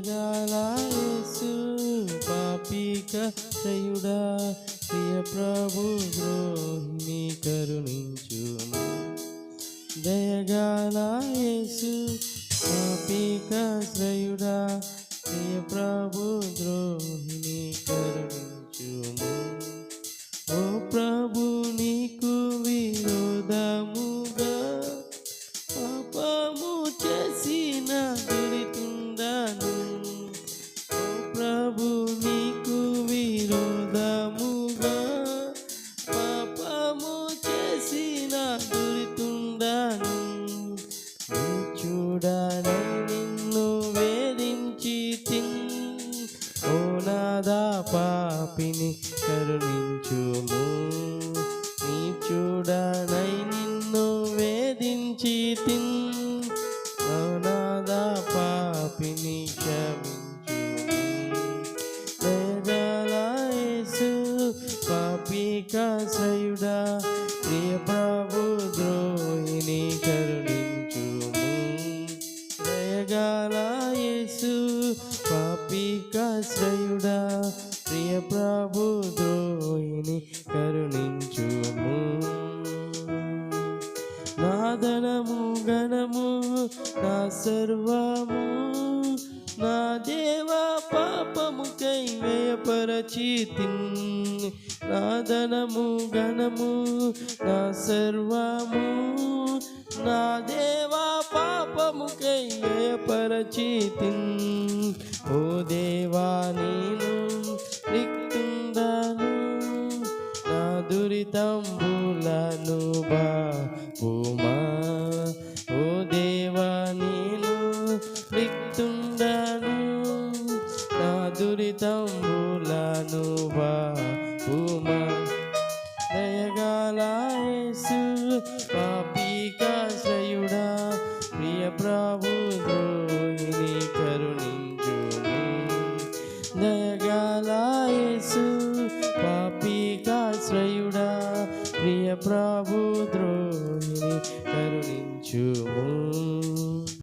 దయగల యేసు పాపిక దయుడా ప్రియ ప్రభు ద్రోహిని కరుణించుము. దయగల యేసు పాపిక శ్రయుడా ప్రియ ప్రభు ద్రోహిని కరుణించుము. ఓ ప్రభు నీకు విరోధముగా పాపము చేసిన దురితుండను. ఓ ప్రభు నీకు విరోధముగా పాపము చేసిన దురితుండను. చూడనై నిన్ను వేధించి ఓ నాదా పాపిని కరుణించుము. నీ చూడనై నిన్ను వేధించి ఓ నాదా పాపిని క్షమించుము. దయగల యేసు పాపికాశ్రయుడా ప్రియ ప్రభు ద్రోహిని కరుణించుము. దయగల యేసు పాపికాశ్రయుడా ప్రియ ప్రభు ద్రోహిని కరుణించుము. నా ధనము ఘనము నా సర్వము నా దేవా పాపముకై వ్యయపరచితిన్. నా ధనము ఘనము నా సర్వము నా దేవా పాపముకై వ్యయపరచితిన్. ఓ దేవా నేను రిక్తుండను నా దురితంబులను బాపుమా. ఓ దేవా నేను రిక్తుండను నా దురితంబులను బాపుమా. దయగల యేసు పాపికాశ్రయుడా ప్రియ ప్రభు ద్రోహిని కరుణించుము. దయగల యేసు పాపికాశ్రయుడా ప్రియ ప్రభు ద్రోహిని కరుణించుము.